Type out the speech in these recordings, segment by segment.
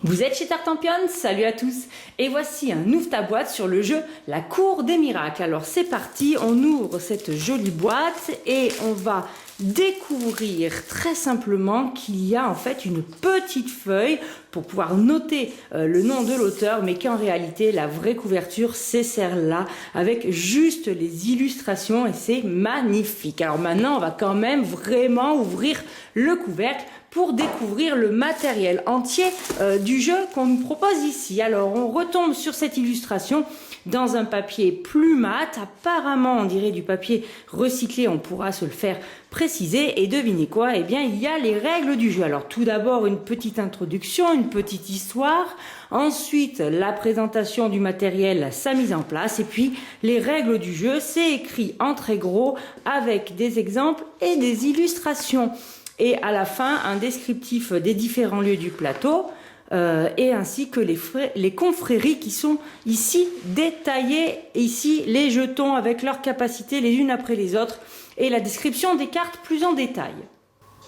Vous êtes chez Tartampion, salut à tous. Et voici un Ouvre ta boîte sur le jeu La Cour des Miracles. Alors c'est parti, on ouvre cette jolie boîte et on va découvrir très simplement qu'il y a en fait une petite feuille pour pouvoir noter le nom de l'auteur, mais qu'en réalité la vraie couverture c'est celle-là avec juste les illustrations et c'est magnifique. Alors maintenant on va quand même vraiment ouvrir le couvercle pour découvrir le matériel entier du jeu qu'on nous propose ici. Alors on retombe sur cette illustration dans un papier plus mat, apparemment on dirait du papier recyclé, on pourra se le faire préciser. Et devinez quoi, eh bien il y a les règles du jeu. Alors tout d'abord une petite introduction, une petite histoire, ensuite la présentation du matériel, sa mise en place, et puis les règles du jeu, c'est écrit en très gros avec des exemples et des illustrations. Et à la fin, un descriptif des différents lieux du plateau et ainsi que les confréries qui sont ici détaillées. Ici, les jetons avec leurs capacités les unes après les autres et la description des cartes plus en détail.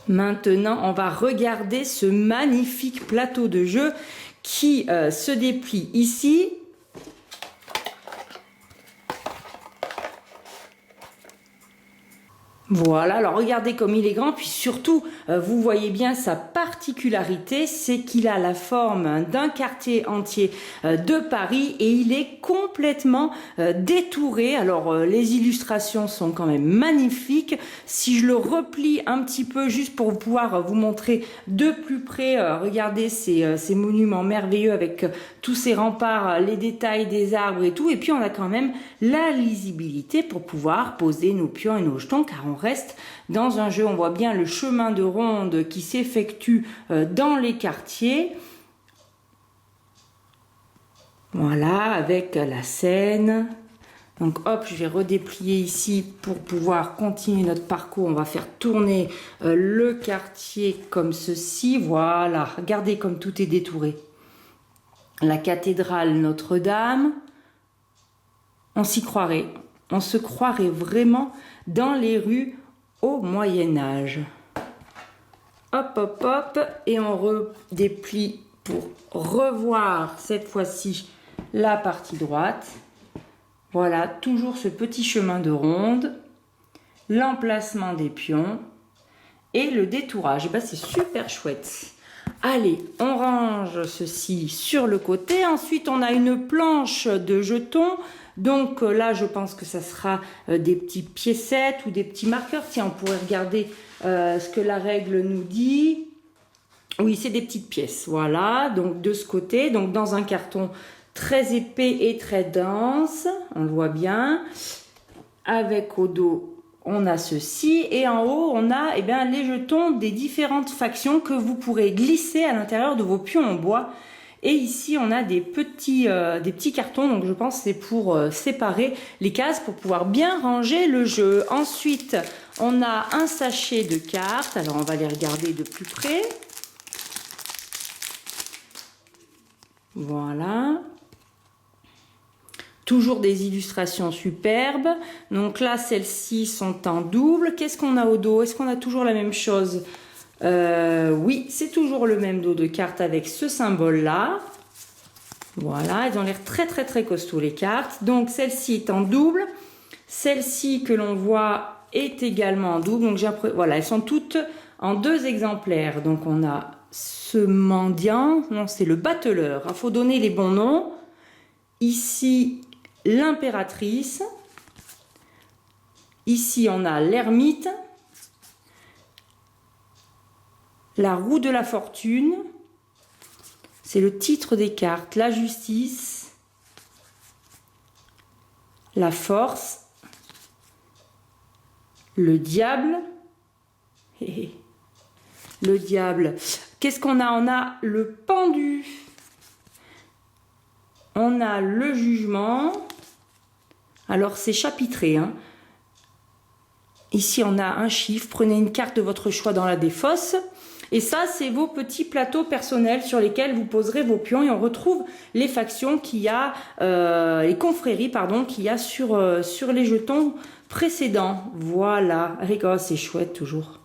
Maintenant, on va regarder ce magnifique plateau de jeu qui se déplie ici. Voilà, alors regardez comme il est grand, puis surtout, vous voyez bien sa particularité, c'est qu'il a la forme d'un quartier entier de Paris et il est complètement détouré. Alors les illustrations sont quand même magnifiques. Si je le replie un petit peu juste pour pouvoir vous montrer de plus près, regardez ces monuments merveilleux avec tous ces remparts, les détails des arbres et tout. Et puis on a quand même la lisibilité pour pouvoir poser nos pions et nos jetons car on reste dans un jeu. On voit bien le chemin de ronde qui s'effectue dans les quartiers. Voilà, avec la Seine. Donc hop, je vais redéplier ici pour pouvoir continuer notre parcours. On va faire tourner le quartier comme ceci. Voilà, regardez comme tout est détouré. La cathédrale Notre-Dame. On s'y croirait. On se croirait vraiment dans les rues au Moyen-Âge. Hop, hop, hop. Et on redéplie pour revoir cette fois-ci la partie droite. Voilà, toujours ce petit chemin de ronde. L'emplacement des pions. Et le détourage. Ben, c'est super chouette. Allez, on range ceci sur le côté. Ensuite, on a une planche de jetons. Donc là, je pense que ça sera des petits piécettes ou des petits marqueurs. Tiens, on pourrait regarder ce que la règle nous dit. Oui, c'est des petites pièces. Voilà, donc de ce côté, donc dans un carton très épais et très dense. On le voit bien. Avec au dos, on a ceci. Et en haut, on a les jetons des différentes factions que vous pourrez glisser à l'intérieur de vos pions en bois. Et ici, on a des petits cartons, donc je pense que c'est pour séparer les cases pour pouvoir bien ranger le jeu. Ensuite, on a un sachet de cartes. Alors, on va les regarder de plus près. Voilà. Toujours des illustrations superbes. Donc là, celles-ci sont en double. Qu'est-ce qu'on a au dos? Est-ce qu'on a toujours la même chose? Oui, c'est toujours le même dos de cartes avec ce symbole-là. Voilà, elles ont l'air très très très costauds les cartes. Donc celle-ci est en double. Celle-ci que l'on voit est également en double. Donc voilà, elles sont toutes en deux exemplaires. Donc on a ce mendiant, non c'est le battleur. Il faut donner les bons noms. Ici, l'impératrice. Ici, on a l'ermite. La roue de la fortune, c'est le titre des cartes. La justice, la force, le diable. Le diable. Qu'est-ce qu'on a? On a le pendu. On a le jugement. Alors c'est chapitré, hein. Ici on a un chiffre. Prenez une carte de votre choix dans la défausse. Et ça, c'est vos petits plateaux personnels sur lesquels vous poserez vos pions. Et on retrouve les factions qu'il y a, les confréries, pardon, qu'il y a sur les jetons précédents. Voilà. Oh, c'est chouette toujours.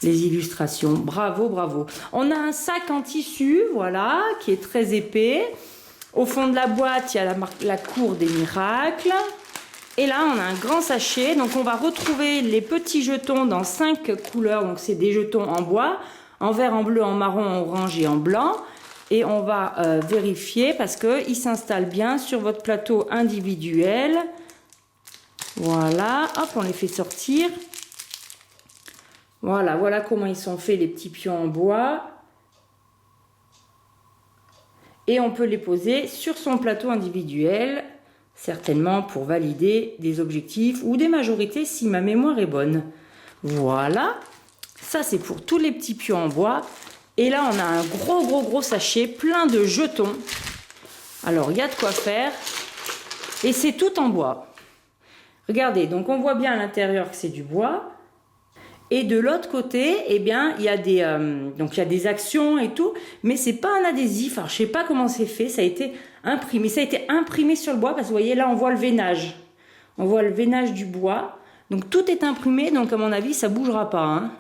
les illustrations. Bravo, bravo. On a un sac en tissu, voilà, qui est très épais. Au fond de la boîte, il y a la cour des miracles. Et là, on a un grand sachet. Donc, on va retrouver les petits jetons dans 5 couleurs. Donc, c'est des jetons en bois, en vert, en bleu, en marron, en orange et en blanc. Et on va vérifier parce qu'ils s'installent bien sur votre plateau individuel. Voilà, hop, on les fait sortir. Voilà, voilà comment ils sont faits, les petits pions en bois. Et on peut les poser sur son plateau individuel, certainement pour valider des objectifs ou des majorités si ma mémoire est bonne. Voilà, ça c'est pour tous les petits pions en bois. Et là, on a un gros sachet plein de jetons. Alors, il y a de quoi faire. Et c'est tout en bois. Regardez, donc on voit bien à l'intérieur que c'est du bois. Et de l'autre côté, eh bien, il y a des actions et tout, mais c'est pas un adhésif. Alors, je sais pas comment c'est fait. Ça a été imprimé. Ça a été imprimé sur le bois parce que vous voyez là, on voit le veinage. On voit le veinage du bois. Donc tout est imprimé. Donc à mon avis, ça bougera pas. Hein.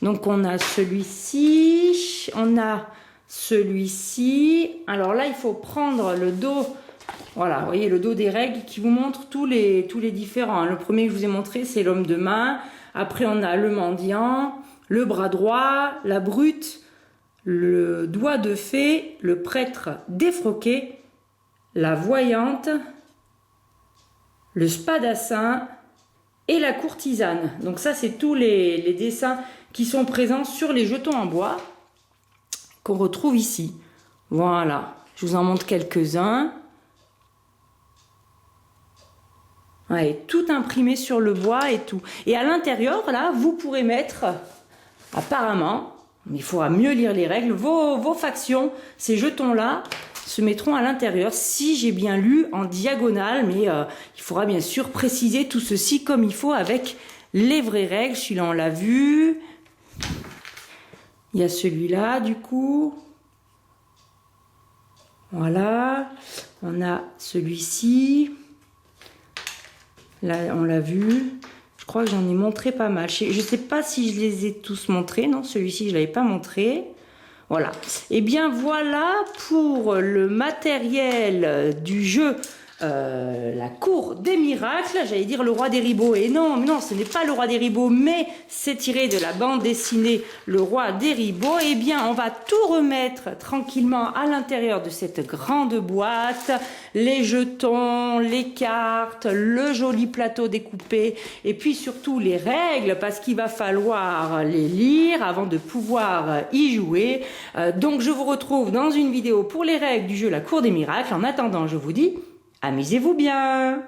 Donc on a celui-ci, on a celui-ci. Alors là, il faut prendre le dos. Voilà, vous voyez le dos des règles qui vous montre tous les différents. Le premier que je vous ai montré, c'est l'homme de main. Après, on a le mendiant, le bras droit, la brute, le doigt de fée, le prêtre défroqué, la voyante, le spadassin et la courtisane. Donc ça, c'est tous les dessins qui sont présents sur les jetons en bois qu'on retrouve ici. Voilà, je vous en montre quelques-uns. Ouais, tout imprimé sur le bois et tout. Et à l'intérieur, là, vous pourrez mettre, apparemment, mais il faudra mieux lire les règles, vos factions, ces jetons-là, se mettront à l'intérieur, si j'ai bien lu, en diagonale. Mais il faudra bien sûr préciser tout ceci comme il faut avec les vraies règles. Celui-là, on l'a vu. Il y a celui-là, du coup. Voilà. On a celui-ci. Là, on l'a vu. Je crois que j'en ai montré pas mal. Je ne sais pas si je les ai tous montrés. Non, celui-ci, je ne l'avais pas montré. Voilà. Et bien, voilà pour le matériel du jeu La Cour des Miracles. J'allais dire le Roi des Ribauds. Et non, non, ce n'est pas le Roi des Ribauds, mais c'est tiré de la bande dessinée Le Roi des Ribauds. Eh bien, on va tout remettre tranquillement à l'intérieur de cette grande boîte. Les jetons, les cartes, le joli plateau découpé et puis surtout les règles parce qu'il va falloir les lire avant de pouvoir y jouer. Donc, je vous retrouve dans une vidéo pour les règles du jeu La Cour des Miracles. En attendant, je vous dis, amusez-vous bien!